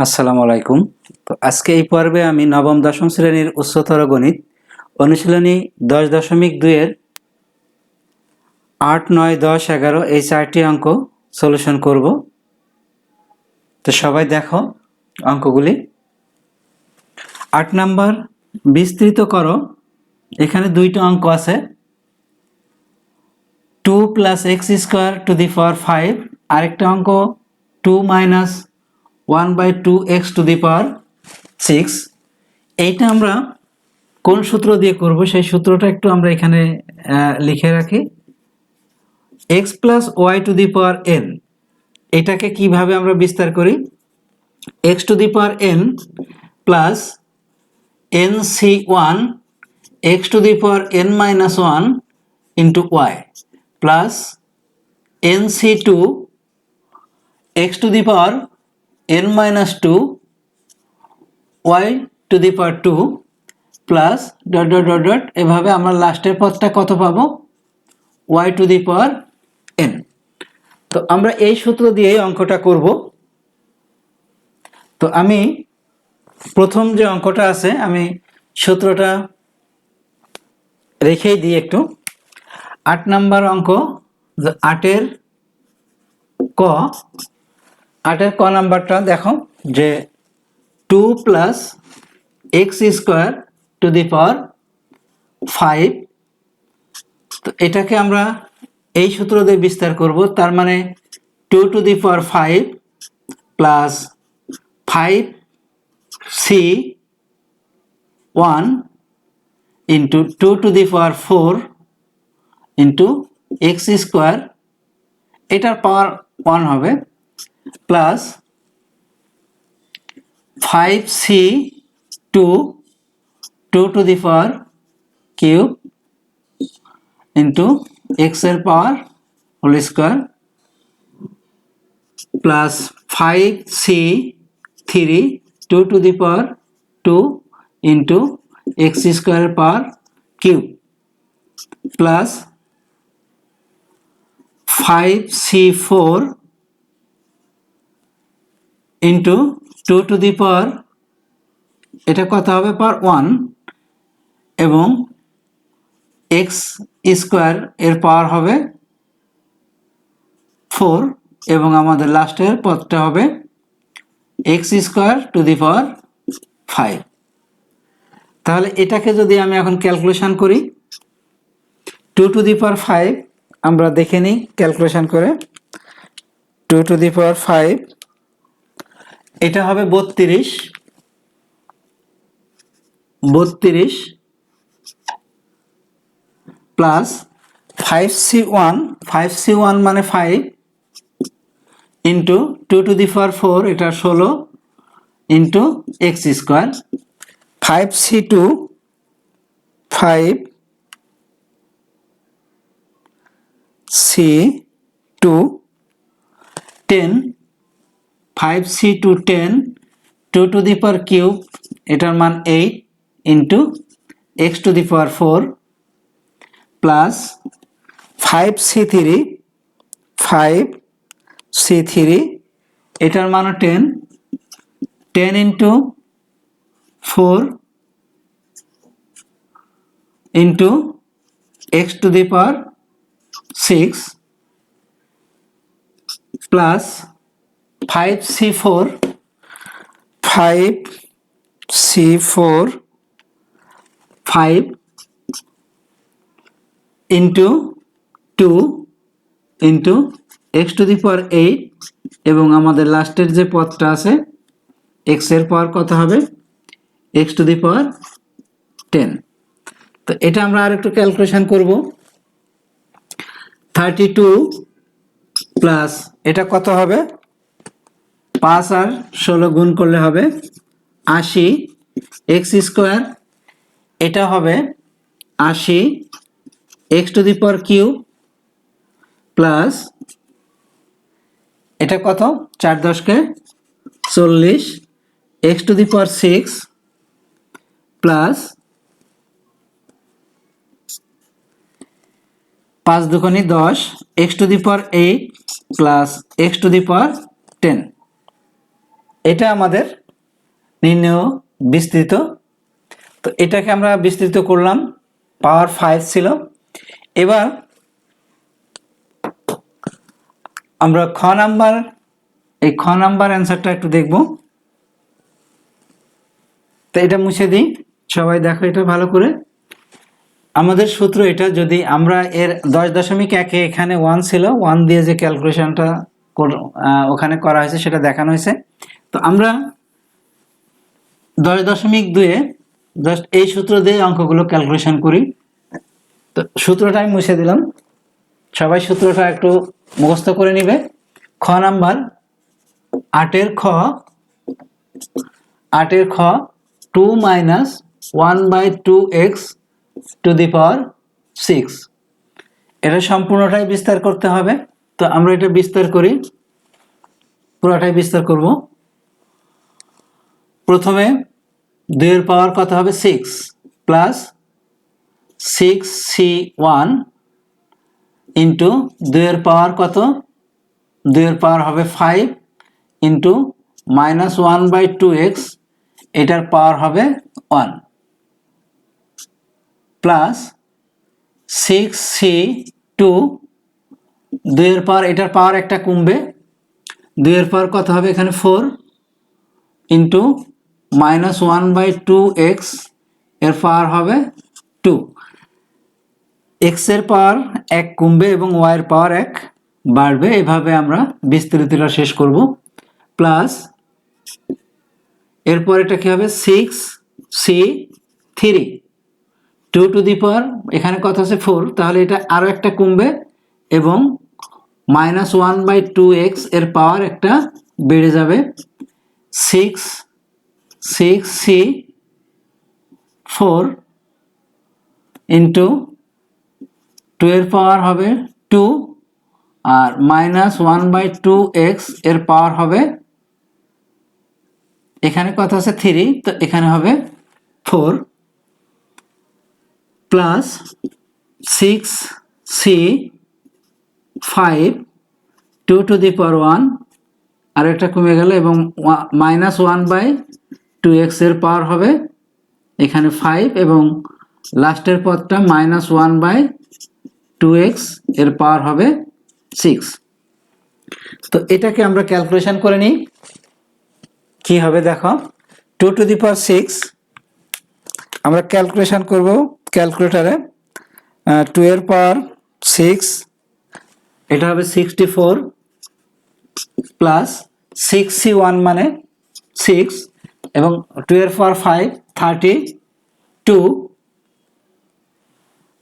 আসসালামু আলাইকুম। তো আজকে এই পর্বে আমি নবম দশম শ্রেণীর উচ্চতর গণিত অনুশীলনী 10.2 এর 8, 9, 10, 11 এই 4টি অঙ্ক সলিউশন করব। তো সবাই দেখো অঙ্কগুলি। 8 নাম্বার বিস্তৃত করো। এখানে দুইটা অঙ্ক আছে, 2 + x² টু দি পাওয়ার 5, আরেকটা অঙ্ক 2 - 1/2x টু দি পাওয়ার 6। এইটা আমরা কোন সূত্র দিয়ে করব সেই সূত্রটা একটু আমরা এখানে লিখে রাখি। x + y two the power n, এটাকে কিভাবে আমরা বিস্তার করি? x to the power n plus nc1 x to the power n - 1 into y plus nc2 x to the power n - 2 y two the power 2 plus dot dot dot dot, এভাবে আমরা লাস্টের পদটা কত পাবো? y two the power n। তো আমরা এই সূত্র দিয়ে অঙ্কটা করব। তো আমি প্রথম যে অঙ্কটা আছে আমি সূত্রটা রেখেই দিই একটু। 8 নাম্বার অঙ্ক, 8 ক নাম্বারটা দেখো যে 2 + x² টু দি পাওয়ার 5। তো এটাকে আমরা এই সূত্র দিয়ে বিস্তার করব। তার মানে 2 to the power 5 plus 5c1 into 2 to the power 4 into x², এটার পাওয়ার 1 হবে, plus 5c2 2 to the power cube into x এর power whole square plus 5c3 2 to the power 2 into x² এর power cube plus 5c4 into 2 to the power, এটা কত হবে? পাওয়ার 1, এবং x² এর power হবে 4, এবং আমাদের লাস্টের পদটা হবে x² টু দি পাওয়ার 5। তাহলে এটাকে যদি আমি এখন ক্যালকুলেশন করি, 2 টু দি পাওয়ার 5 আমরা দেখে নিই ক্যালকুলেশন করে। 2 টু দি পাওয়ার 5 এটা হবে 32 প্লাস 5c1 মানে 5 ইন্টু 2 টু দি পাওয়ার 4, এটা 16 into x², 5c2 10, 5c2 10, 2 to the power cube, এটার মান 8 into x to the power 4 plus 5c3 এটার মান 10 into 4 into x to the power 6 plus 5c4 5 into 2 into x to the power 8, এবং আমাদের লাস্টের যে পদটা আছে x এর পাওয়ার কত হবে? x to the power 10। তো এটা আমরা আর একটু ক্যালকুলেশন করব। 32 প্লাস এটা কত হবে? 5 আর 16 গুণ করলে হবে 80, x², এটা হবে 80 x to the power cube plus এটা কত? 4 × 10 = 40 x to the power 6 plus 5 × 2 = 10 x to the power 8 plus x to the power 10। এটা আমাদের নির্ণয় বিস্তৃত। তো এটাকে আমরা বিস্তৃত করলাম, পাওয়ার 5 ছিল। এবার আমরা খ নাম্বার অ্যান্সারটা একটু দেখব। তো এটা মুছে দিই, সবাই দেখো এটা ভালো করে। আমাদের সূত্র এটা, যদি আমরা এর 10.1 এখানে 1 ছিল, 1 দিয়ে যে ক্যালকুলেশনটা ওখানে করা হয়েছে সেটা দেখানো হয়েছে। তো আমরা 10.2 জাস্ট এই সূত্র দিয়ে অঙ্কগুলো ক্যালকুলেশন করি। তো সূত্রটা আমি মুছে দিলাম, সবাই সূত্রটা একটু মুখস্থ করে নিবে। খ নাম্বার 8 খ 2 minus 1/2x two the power 6, এটা সম্পূর্ণটাই বিস্তার করতে হবে। তো আমরা এটা বিস্তার করি, পুরোটাই বিস্তার করব। প্রথমে 2 এর পাওয়ার কত হবে 6 প্লাস 6c1 ইন্টু 2 এর পাওয়ার কত, 2 এর পাওয়ার হবে 5 ইন্টু মাইনাস 1/2x, এটার পাওয়ার হবে 1 প্লাস 6c2, 2 এর পাওয়ার, এটার পাওয়ার একটা কমবে, 2 এর পাওয়ার কত হবে এখানে 4 ইন্টু মাইনাস 1/2x, এর পাওয়ার হবে 2। x এর পাওয়ার 1 কমবে এবং y এর পাওয়ার 1 বাড়বে। এভাবে আমরা বিস্তৃতিটা শেষ করব। প্লাস এরপর এটা কি হবে 6c3, 2 টু দি পাওয়ার এখানে কত আছে 4, তাহলে এটা আরো একটা কমবে এবং মাইনাস 1/2x এর পাওয়ার একটা বেড়ে যাবে। 6c4 ইন্টু 2 এর পাওয়ার হবে 2 আর মাইনাস 1/2x এর পাওয়ার হবে, এখানে কত আছে 3, তো এখানে হবে 4 প্লাস 6c5 2 টু দি পাওয়ার 1, আর একটা কমে গেল এবং মাইনাস 1/2x এর পাওয়ার হবে এখানে 5 এবং লাস্টের পদটা মাইনাস 1/2x এর পাওয়ার হবে 6। তো এটাকে আমরা ক্যালকুলেশন করে নিই, কি হবে দেখো। 2 টু দি পাওয়ার 6 আমরা ক্যালকুলেশন করব ক্যালকুলেটরে। 2 এর পাওয়ার 6, এটা হবে 64 প্লাস 6c1 মানে 6 এবং 2 এর পাওয়ার 5 32,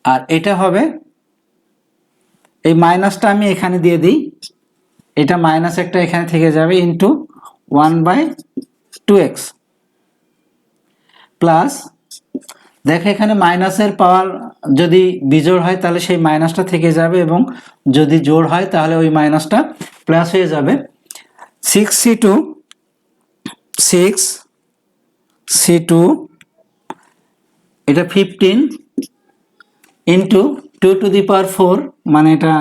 আর এটা হবে, এই মাইনাসটা আমি এখানে দিয়ে দিই, এটা মাইনাস একটা এখানে থেকে যাবে ইন্টু 1/2x প্লাস, দেখো এখানে মাইনাসের পাওয়ার যদি বিজোড় হয় তাহলে সেই মাইনাসটা থেকে যাবে এবং যদি জোড় হয় তাহলে ওই মাইনাসটা প্লাস হয়ে যাবে। 6c2 এটা 15 ইন্টু 2 টু দি পাওয়ার 4 মানে এটা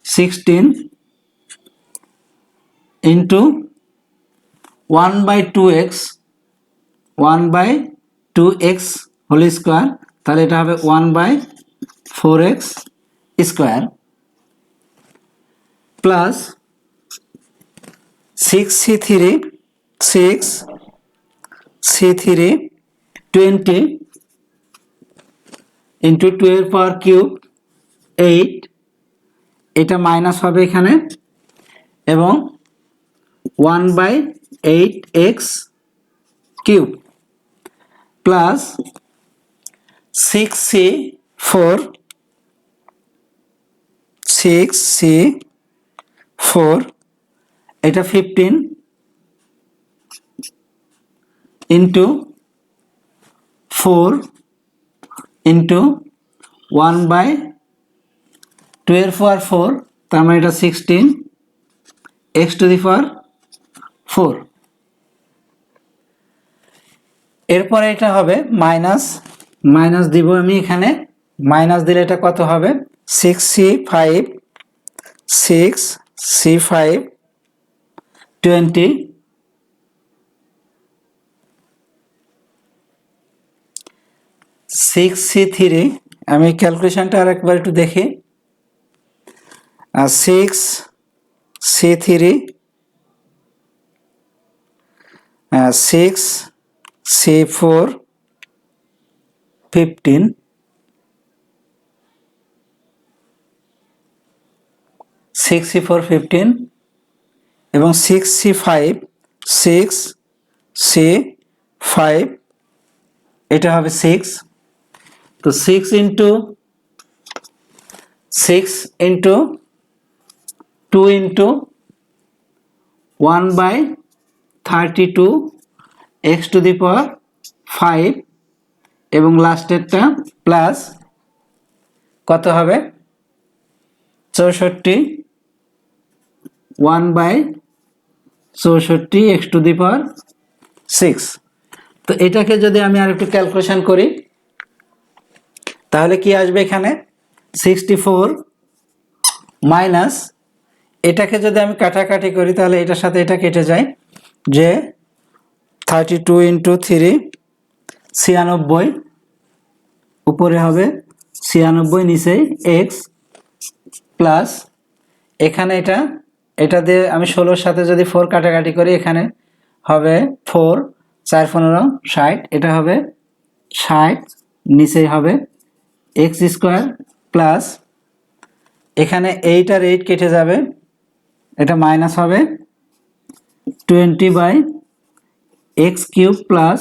16 ইন্টু 1/2x হোল স্কোয়ার, তাহলে এটা হবে 1/4x square plus 6c3 20 into 2 এর পাওয়ার কিউব 8, এটা মাইনাস হবে এখানে এবং 1/8x কিউব প্লাস 6c4 এটা 15 ইন্টু 4 ইন্টু 1/2 এর পাওয়ার 4, তার মানে এটা 16 x টু দি পাওয়ার 4। এরপরে এটা হবে মাইনাস দিব আমি এখানে, মাইনাস দিলে এটা কত হবে 6c5 20 6c3 আমি ক্যালকুলেশনটা আর একবার একটু দেখি 6c3 6c4 15 6c4 15 এবং 6c5 6c5 এটা হবে 6 তো 6 into 6 into 2 into 1/32 x to the power 5 এবং লাস্টেরটা প্লাস কত হবে 64 1/64 x টু দি পাওয়ার 6 তো এটাকে যদি আমি আর একটু ক্যালকুলেশন করি তাহলে কি আসবে এখানে 64 মাইনাস এটাকে যদি আমি কাটাকাটি করি তাহলে এটার সাথে এটা কেটে যায় যে 32 ইন্টু 3 96 উপরে হবে 96 নিচে x প্লাস এখানে এটা দিয়ে আমি 16 সাথে যদি 4 কাটাকাটি করি এখানে হবে 4 4 15 60 এটা হবে 60 নিচে হবে x স্কয়ার প্লাস এখানে 8 আর 8 কেটে যাবে এটা মাইনাস হবে 20/x কিউব প্লাস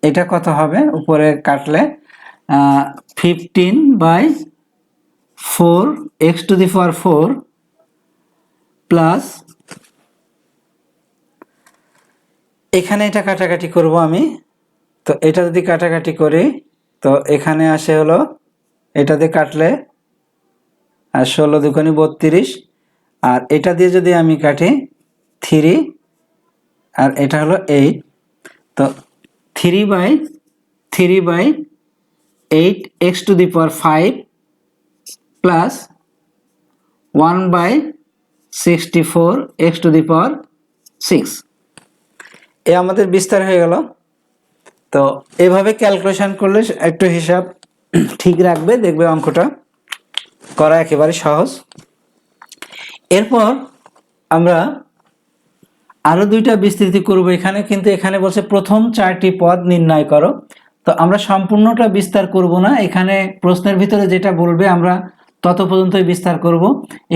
এটা কত হবে উপরে কাটলে 15/4 x to the power 4 plus এখানে এটা কাটাকাটি করব আমি তো এটা যদি কাটাকাটি করি তো এখানে আসে হলো এটা দিয়ে কাটলে আর 16 দুগুণে 32 আর এটা দিয়ে যদি আমি কাটি 3 আর এটা হলো 8 তো 3/8 x to the power 5 plus 1/64 x to the power 6 এ আমাদের বিস্তার হয়ে গেল তো এভাবে ক্যালকুলেশন করলে একটু হিসাব ঠিক রাখবে দেখবে অঙ্কটা করা একেবারে সহজ এরপর আমরা আরো দুইটা বিস্তৃতি করব এখানে কিন্তু এখানে বলছে প্রথম 4টি পদ নির্ণয় করো তো আমরা সম্পূর্ণটা বিস্তার করব না এখানে প্রশ্নের ভিতরে যেটা বলবে আমরা তত পর্যন্তই বিস্তার করব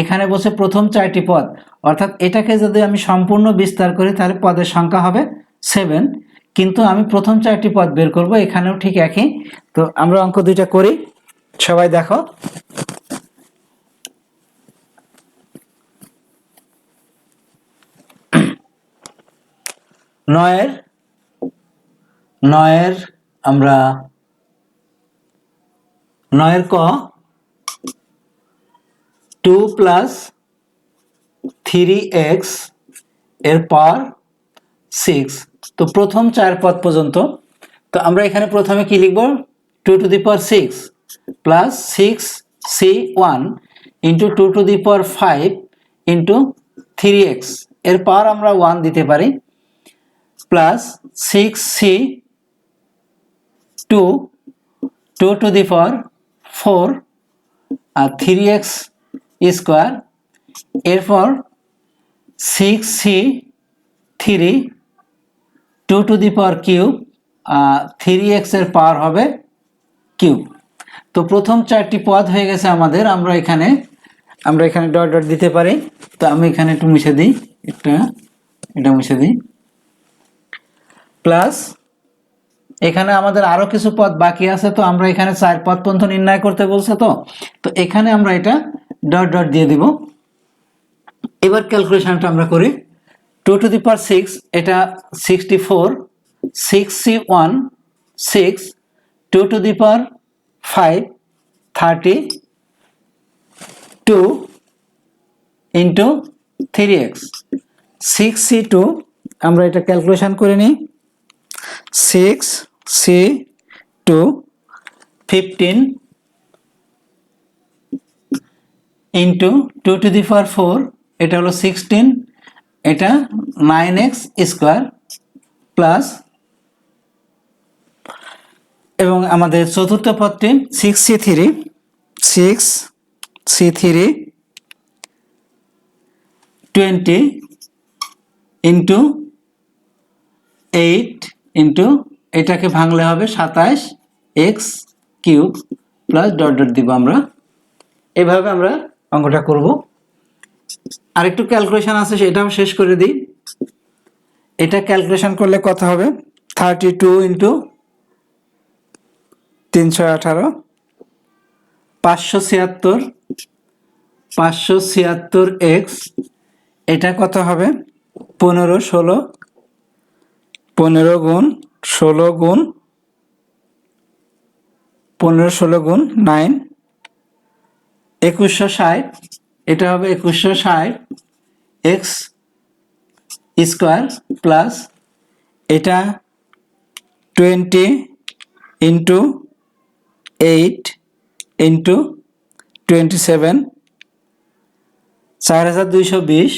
এখানে বলছে প্রথম 4টি পদ অর্থাৎ এটাকে যদি আমি সম্পূর্ণ বিস্তার করি তাহলে পদের সংখ্যা হবে 7 কিন্তু আমি প্রথম 4টি পদ বের করব এখানেও ঠিক একই তো আমরা অঙ্ক দুইটা করি সবাই দেখো নয়ের আমরা 9 ক 2 প্লাস 3x এর পাওয়ার 6 তো প্রথম 4 পদ পর্যন্ত তো আমরা এখানে প্রথমে কি লিখব 2 to the power 6 plus 6c1 into 2 to the power 5 into 3x এর পাওয়ার আমরা 1 দিতে পারি plus 6c2 2 to the power 4 আর 3x স্কয়ার এরপর 6c3 2 to the power cube 3x এর পাওয়ার হবে কিউব তো প্রথম 4টি পদ হয়ে গেছে আমাদের আমরা এখানে ডট ডট দিতে পারি তো আমি এখানে একটু মুছে দিই এটা মুছে দিই প্লাস এখানে আমাদের আরো কিছু পদ বাকি আছে তো আমরা এখানে 4 পদ পর্যন্ত নির্ণয় করতে বলছে তো এখানে আমরা এটা ডট ডট দিয়ে দিব এবার ক্যালকুলেশনটা আমরা করি 2 টু দি পাওয়ার 6 এটা 64 6c1 6 2 to the power 5 32 into 3x 6c2 আমরা এটা ক্যালকুলেশন করে নিই 6c2 15 into 2 to the power 4 এটা হলো 16 এটা 9x স্কয়ার প্লাস, এবং আমাদের চতুর্থ পদটি 6c3 20 ইন্টু 8 ইন্টু এটাকে ভাঙলে হবে 27x cube plus dot dot দিব আমরা। এভাবে আমরা অঙ্কটা করব। আরেকটু ক্যালকুলেশন আছে, সেটাও শেষ করে দিই। এটা ক্যালকুলেশন করলে কত হবে? 32 ইন্টু 318 576 এক্স। এটা কত হবে? 15 গুণ 16 গুণ 9 2160। এটা হবে 2160 এক্স স্কোয়ার প্লাস এটা 20 into 8 into 27 4220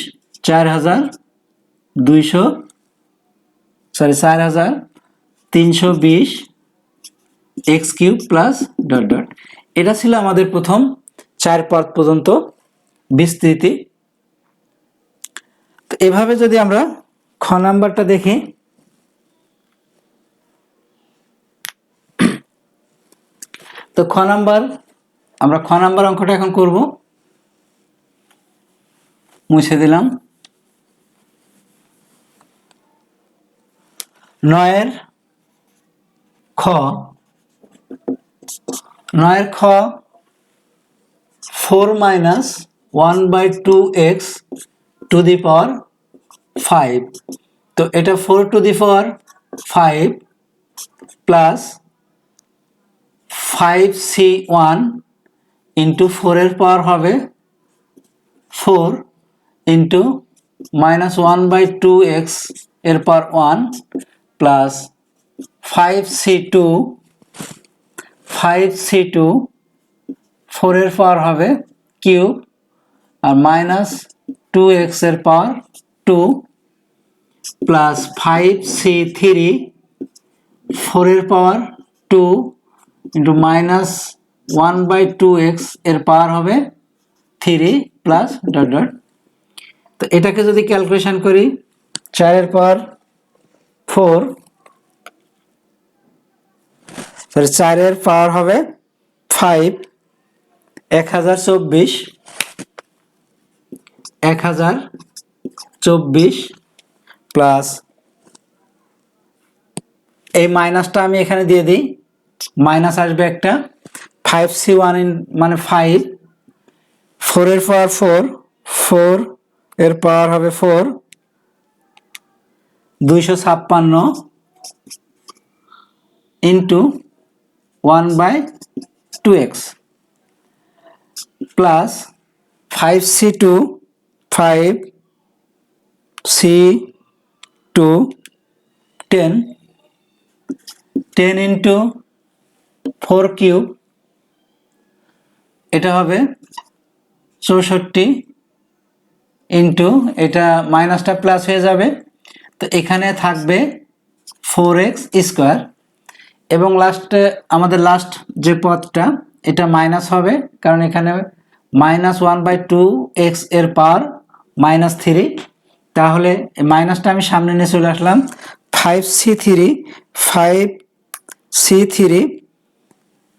4320 x cube plus dot dot. এটা ছিল আমাদের প্রথম 4 পদ পর্যন্ত বিস্তৃতি। তো এভাবে যদি আমরা খ নাম্বারটা দেখি, তো আমরা খ নাম্বার অঙ্কটা এখন করব। মুছে দিলাম। 9 খ 4 minus 1/2x two the power 5। তো এটা 4 two the power 5 plus 5c1 into 4 এর পাওয়ার হবে 4 ইন্টু মাইনাস 1/2x এর পাওয়ার 1 প্লাস 5c2 4 এর পাওয়ার হবে কিউব আর মাইনাস 2x এর পাওয়ার 2 প্লাস 5c3 4 এর পাওয়ার 2 ইন্টু মাইনাস 1/2x এর পাওয়ার হবে 3 প্লাস ডট ডট। তো এটাকে যদি ক্যালকুলেশন করি, 4 এর পাওয়ার 4 সরি 4 এর পাওয়ার হবে 5 1024 প্লাস এই মাইনাসটা আমি এখানে দিয়ে দিই, মাইনাস আসবে একটা 5c1 মানে 5, 4 এর পাওয়ার 4 এর পাওয়ার হবে 4 256 into 1/2x plus 5c2 10 into 4 cube, এটা হবে 64 ইন্টু এটা মাইনাসটা প্লাস হয়ে যাবে। তো এখানে থাকবে 4x স্কোয়ার এবং লাস্টে আমাদের লাস্ট যে পদটা এটা মাইনাস হবে, কারণ এখানে মাইনাস 1/2x এর পাওয়ার -3। তাহলে মাইনাসটা আমি সামনে নিয়ে চলে আসলাম। 5c3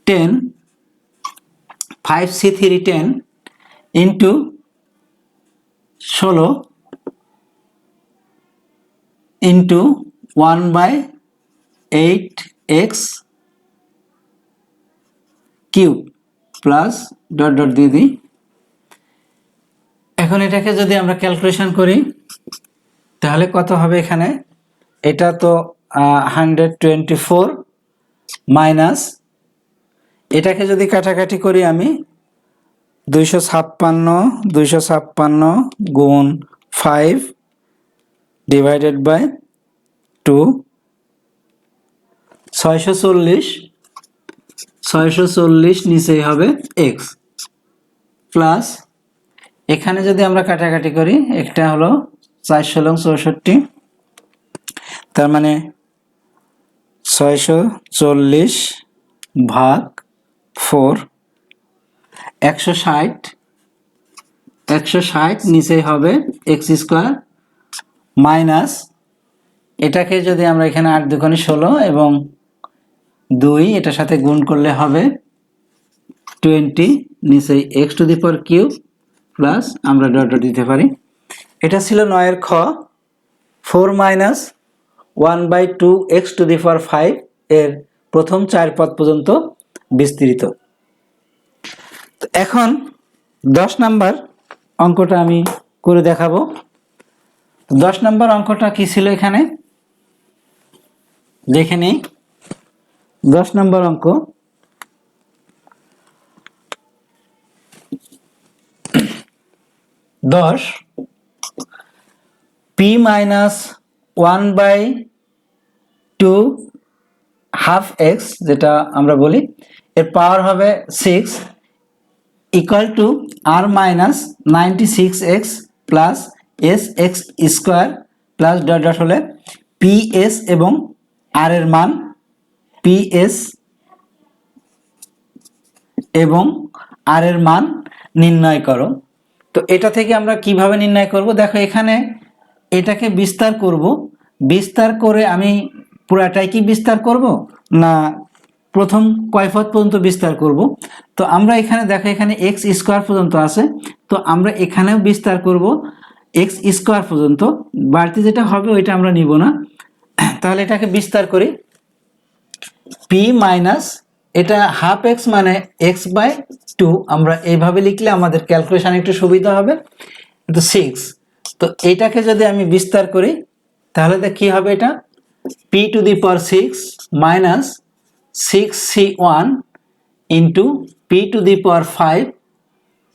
10 into 16 into 1/8x cube plus dot dot দিয়ে দিই। এখন এটাকে যদি আমরা ক্যালকুলেশন করি তাহলে কত হবে? এখানে এটা তো 124 মাইনাস এটাকে যদি কাটাকাটি করি আমি 256 গুণ 5 ডিভাইডেড বাই 2 640 নিচেই হবে x প্লাস এখানে যদি আমরা কাটাকাটি করি, একটা হলো 4 × 64 তার মানে 640 ভাগ 4, 160 নিচে হবে এক্স স্কোয়ার মাইনাস, এটাকে যদি আমরা এখানে 8 দুগুণে 16 এবং 2 এটার সাথে গুণ করলে হবে 20 নিচে x two the power cube plus আমরা ডট ডট দিতে পারি। এটা ছিল 9 এর খ। 4 minus 1/2 x two the power 5 এর প্রথম 4 পদ পর্যন্ত বিস্তৃত। তো এখন 10 নাম্বার অঙ্কটা আমি করে দেখাবো। 10 নাম্বার অঙ্কটা কি ছিল এখানে দেখে নেই। 10 নাম্বার অঙ্ক, দশ পি মাইনাস 1/2 হাফ এক্স যেটা আমরা বলি এর পাওয়ার হবে 6 ইকুয়াল টু আর minus 96x plus S X square plus dot dot হলে পি এস এবং আর এর মান, পি এস এবং আর এর মান নির্ণয় করো। তো এটা থেকে আমরা কিভাবে নির্ণয় করব, দেখো এখানে এটাকে বিস্তার করব, বিস্তার করে আমি পুরাটাই কি বিস্তার করব না প্রথম কয় পদ পর্যন্ত বিস্তার করব। তো আমরা এখানে দেখো এখানে এক্স স্কোয়ার পর্যন্ত আছে, তো আমরা এখানেও বিস্তার করব এক্স স্কোয়ার পর্যন্ত, বাড়তি যেটা হবে ওইটা আমরা নিব না। তাহলে এটাকে বিস্তার করি, পি মাইনাস এটা হাফ এক্স মানে x/2 আমরা এইভাবে লিখলে আমাদের ক্যালকুলেশন একটু সুবিধা হবে, তো 6। তো এটাকে যদি আমি বিস্তার করি তাহলে কি হবে, এটা p to the power 6 minus 6c1 into p to the power 5,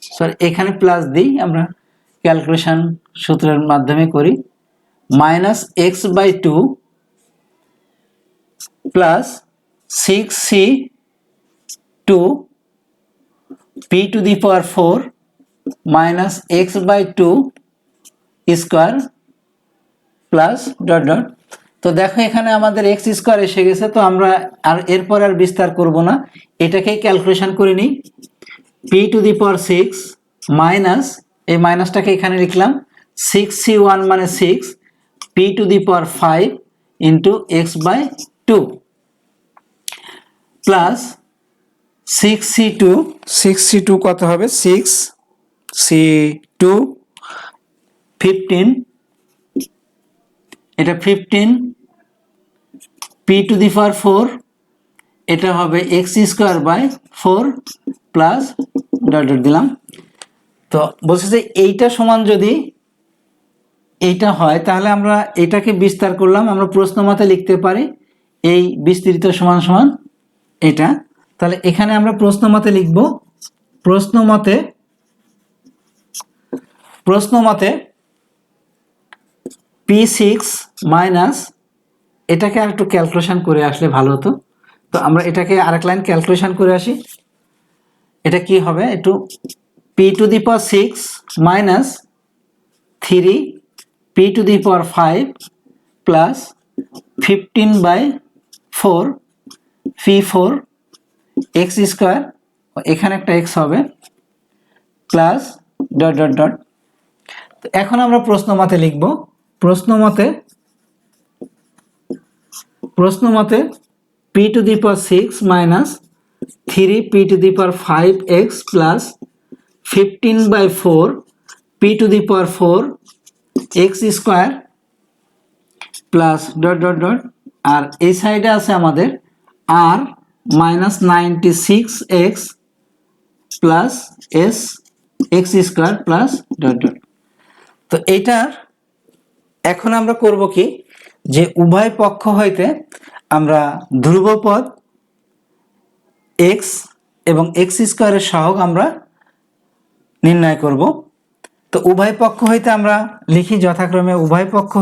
sorry এখানে প্লাস দিই আমরা ক্যালকুলেশন সূত্রের মাধ্যমে করি, minus x/2 plus 6c2 p to the power 4 minus x/2 square plus dot dot. তো দেখো এখানে আমাদের এক্স স্কোয়ার এসে গেছে, তো আমরা আর এরপর আর বিস্তার করব না, এটাকেই ক্যালকুলেশন করে নিই। p to the power 6 minus, এই মাইনাসটাকে এখানে লিখলাম 6c1 মানে 6 p to the power 5 into x/2 plus 6c2 কত হবে, 6c2 15, এটা 15 p টু দি পাওয়ার 4, এটা হবে X square by 4 plus dot dot দিলাম। তো বলছে যে এইটা সমান যদি এইটা হয় তাহলে আমরা এটাকে বিস্তার করলাম, আমরা প্রশ্ন মতে লিখতে পারি এই বিস্তৃত সমান সমান এটা। তাহলে এখানে আমরা প্রশ্ন মতে লিখব, প্রশ্ন মতে p6 মাইনাস, এটাকে আর একটু ক্যালকুলেশন করে আসলে ভালো হতো, তো আমরা এটাকে আরেক লাইন ক্যালকুলেশন করে আসি। এটা কি হবে, একটু p to the power 6 minus 3 p to the power 5 plus 15/4 p4 x square, এখানে একটা এক্স হবে প্লাস ডট ডট ডট। তো এখন আমরা প্রশ্ন মতে লিখব, প্রশ্ন মতে p to the power 6 minus 3 p to the power 5x plus 15/4 p to the power 4 x square plus dot dot dot, আর এই সাইডে আছে আমাদের আর minus 96x plus S X square plus dot dot. তো এইটার এখন আমরা করব কি, যে উভয় পক্ষ হইতে আমরা ধ্রুবপদ x এবং x স্কোয়ারের সহগ আমরা নির্ণয় করব। তো উভয় পক্ষ হইতে আমরা লিখি যথাক্রমে, উভয় পক্ষ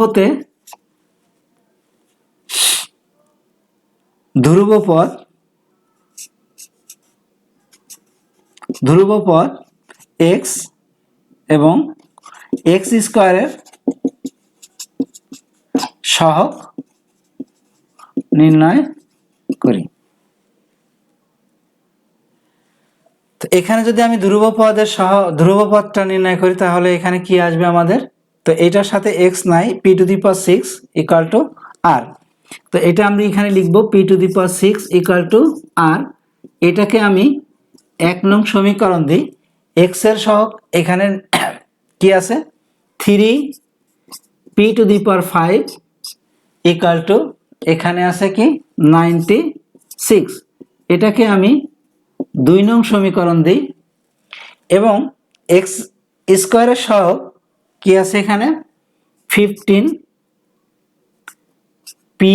হতে ধ্রুবপদ x এবং এক্স স্কোয়ারের সহগ নির্ণয় করি। তো এখানে যদি আমি ধ্রুবপদটা নির্ণয় করি তাহলে এখানে কি আসবে আমাদের, তো এটার সাথে এক্স নাই, P to the power 6 equal to আর। তো এটা আমরা এখানে লিখব P to the power 6 equal to R. এটাকে আমি 1 নং সমীকরণ দিই। এক্স এর সহগ এখানে কি আছে, 3 P to the power 5 equal to এখানে আছে কি 96। এটাকে আমি 2 নং সমীকরণ দিই এবং এক্স স্কোয়ারের সহগ কি আছে এখানে 15 পি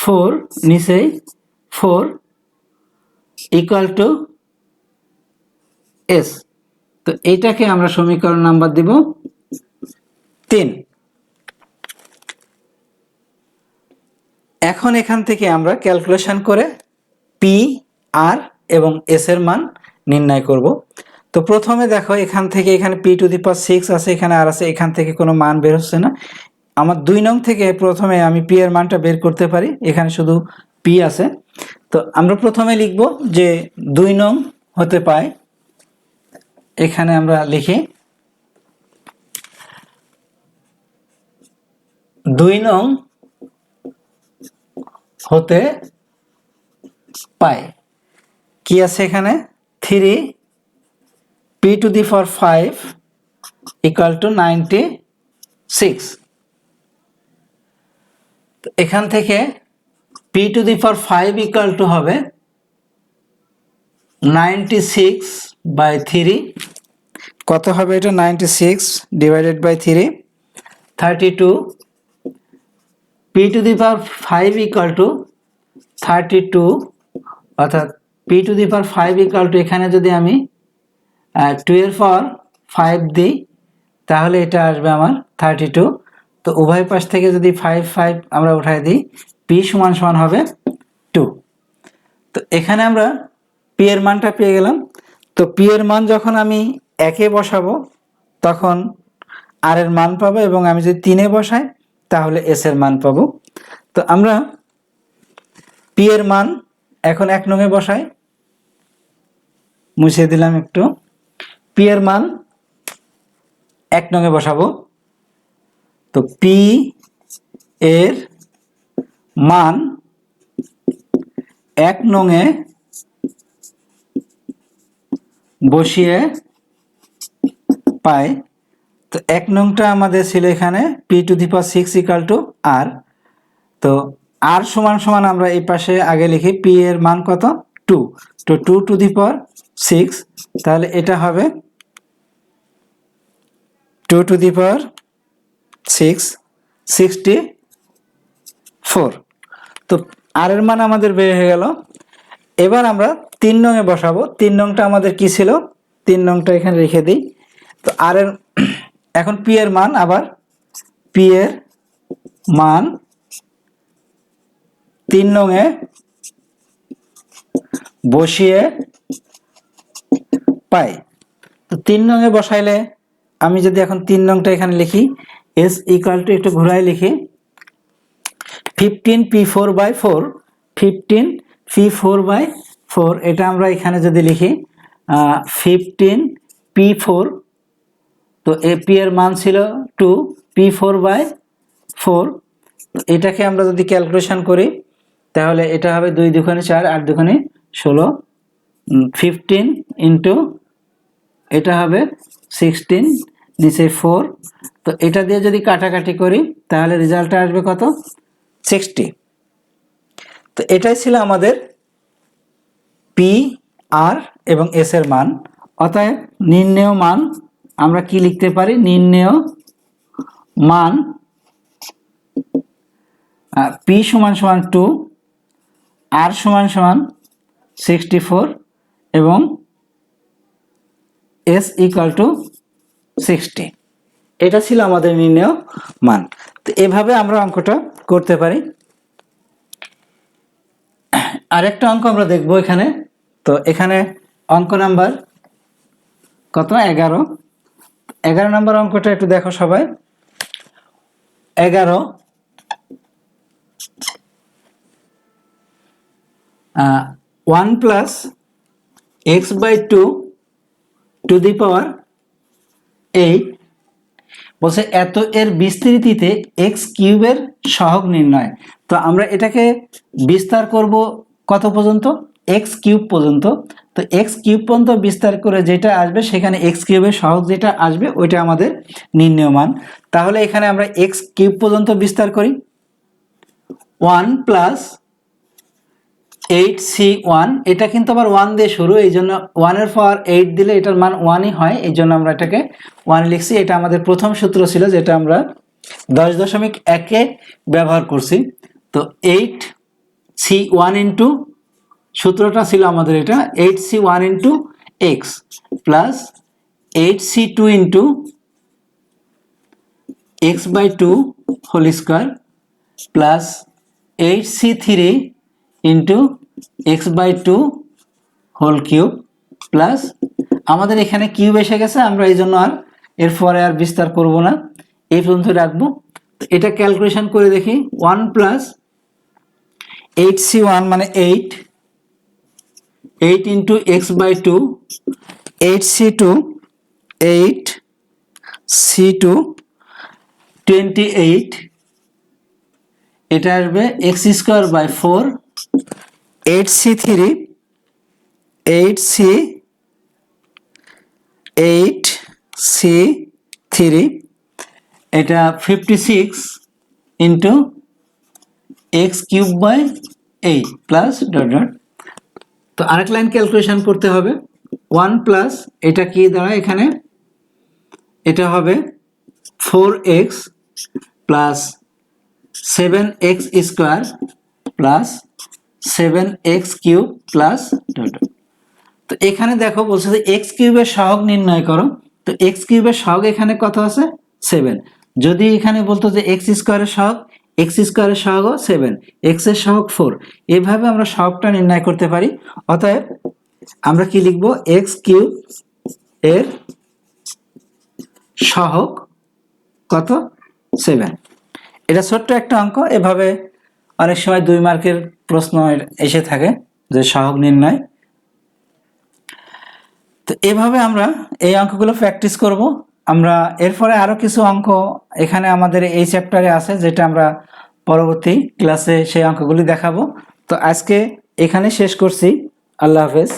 4 নিচে 4 ইকুয়াল টু এস। তো এটাকে আমরা সমীকরণ নাম্বার দিব 3। এখন এখান থেকে আমরা ক্যালকুলেশন করে পি আর এবং এস এর মান নির্ণয় করব। তো প্রথমে দেখো এখান থেকে এখানে পি টু দি পাওয়ার 6 আছে, এখানে আর আছে, এখান থেকে কোনো মান বের হচ্ছে না। আমার 2 নং থেকে প্রথমে আমি পি এর মানটা বের করতে পারি, এখানে শুধু পি আছে। তো আমরা প্রথমে লিখব যে 2 নং হতে পায়, এখানে আমরা লিখি 2 নং হতে পায় কি আছে এখানে 3 P to the power 5 equal to 96। এখান থেকে P to the power 5 equal to হবে 96/3। কত হবে এটা, 96 divided by 3 32। P to the power 5 equal to 32, অর্থাৎ P to the power 5 equal to এখানে যদি আমি 2 এর পাওয়ার 5 দিই তাহলে এটা আসবে আমার 32। তো উভয় পাশ থেকে যদি 5 5 আমরা উঠাই দিই, পি সমান সমান হবে 2। তো এখানে আমরা পি এর মানটা পেয়ে গেলাম। তো পি এর মান যখন আমি 1-এ বসাবো তখন আর এর মান পাবো, এবং আমি যদি 3-এ বসাই তাহলে এস এর মান পাবো। তো আমরা পি এর মান এখন 1 নং এ বসাই, মুছে দিলাম একটু। পি এর মান 1 নং এ বসাবো। তো পি এর মান 1 নং এ বসিয়ে পাই। তো 1 নংটা আমাদের ছিল এখানে p to the power 6 equal to আর। তো আর সমান সমান আমরা এই পাশে আগে লিখি পি এর মান কত 2, তো 2 টু দি পাওয়ার 6, তাহলে এটা হবে 2 টু দি পাওয়ার 6 64। তো আর এর মান আমাদের বের হয়ে গেল। এবার আমরা 3 নং এ বসাবো। 3 নংটা আমাদের কি ছিল, 3 নংটা এখানে রেখে দিই। তো আর এর এখন পি এর মান, আবার পি এর মান 3 নং এ বসিয়ে পাই। তো 3 নং এ বসাইলে আমি যদি এখন 3 নংটা এখানে লিখি এস ইকুয়াল টু, একটু ঘুরাই লিখি 15p4/4, 15p4/4। এটা আমরা এখানে যদি লিখি 15p4, তো পি এর মান ছিল 2, p4/4। এটাকে আমরা যদি ক্যালকুলেশন করি তাহলে এটা হবে 2 দুগুণে 4, 8 দুগুণে 16, 15 ইন্টু এটা হবে 16 নিচে 4। তো এটা দিয়ে যদি কাটাকাটি করি তাহলে রেজাল্টটা আসবে কত 60। তো এটাই ছিল আমাদের পি আর এবং এস এর মান। অতএব নির্ণেয় মান আমরা কি লিখতে পারি, নির্ণেয় মান পি সমান সমান 2, আর সমান সমান 64 এবং এস ইকুয়াল টু 60। এটা ছিল আমাদের নির্ণেয় মান। তো এভাবে আমরা অঙ্কটা করতে পারি। আরেকটা অঙ্ক আমরা দেখব এখানে। তো এখানে অঙ্ক নাম্বার কত 11। 11 নম্বর অঙ্কটা একটু দেখো সবাই। 11 1 plus x by 2 to the power 8 বলছে এত এর বিস্তৃতিতে এক্স কিউবের সহগ নির্ণয়। তো আমরা এটাকে বিস্তার করব কত পর্যন্ত, এক্স কিউব পর্যন্ত। তো এক্স কিউব পর্যন্ত বিস্তার করে যেটা আসবে সেখানে এক্স কিউবের সহগ যেটা আসবে ওইটা আমাদের নির্ণয় মান। তাহলে এখানে আমরা এক্স কিউব পর্যন্ত বিস্তার করি। 1 প্লাস 8c1, এটা কিন্তু আবার 1 দিয়ে শুরু, এই জন্য 1 এর পাওয়ার 8 দিলে এটার মান 1ই হয়, এই জন্য আমরা এটাকে 1 লিখছি। এটা আমাদের প্রথম সূত্র ছিল যেটা আমরা 10.1-এ ব্যবহার করছি। তো 8c1 ইন্টু, সূত্রটা ছিল আমাদের এটা 8c1 into X plus 8c2 into X by 2 whole square plus 8c3 into X by 2 whole cube plus আমাদের এখানে কিউব এসে গেছে, আমরা এই জন্য আর এরপরে আর বিস্তার করব না, এই পর্যন্ত রাখবো। তো এটা ক্যালকুলেশন করে দেখি। 1 প্লাস 8c1 মানে 8 into X by 2, 8c2 8c2 28, এটা আসবে এক্স স্কোয়ার বাই 4, 8c3 এটা 56 into X cube by 8 plus dot dot. তো আরেক লাইন ক্যালকুলেশন করতে হবে। 1 প্লাস এটা কি দাঁড়ায় এখানে, এটা হবে 4x plus 7x square plus 7x cube plus dot dot. তো এখানে দেখো বলছে যে এক্স কিউবের সহগ নির্ণয় করো। তো এক্স কিউবের সহগ এখানে কত আছে, 7। যদি এখানে বলতো যে এক্স স্কোয়ারের সহগ, এক্স স্কোয়ারের সহগ 7, এক্স এর সহগ 4, এইভাবে আমরা সহগটা নির্ণয় করতে পারি। অতএব আমরা কি লিখবো, এক্স কিউব এর সহগ কত, 7। এটা ছোট্ট একটা অঙ্ক, এভাবে অনেক সময় 2 মার্কের প্রশ্ন এসে থাকে যে সহগ নির্ণয়। তো এভাবে আমরা এই অঙ্কগুলো প্র্যাকটিস করব। আমরা এরপরে আরো কিছু অঙ্ক এখানে আমাদের এই চ্যাপ্টারে আছে, যেটা আমরা পরবর্তী ক্লাসে সেই অঙ্কগুলি দেখাবো। তো আজকে এখানে শেষ করছি। আল্লাহ হাফেজ।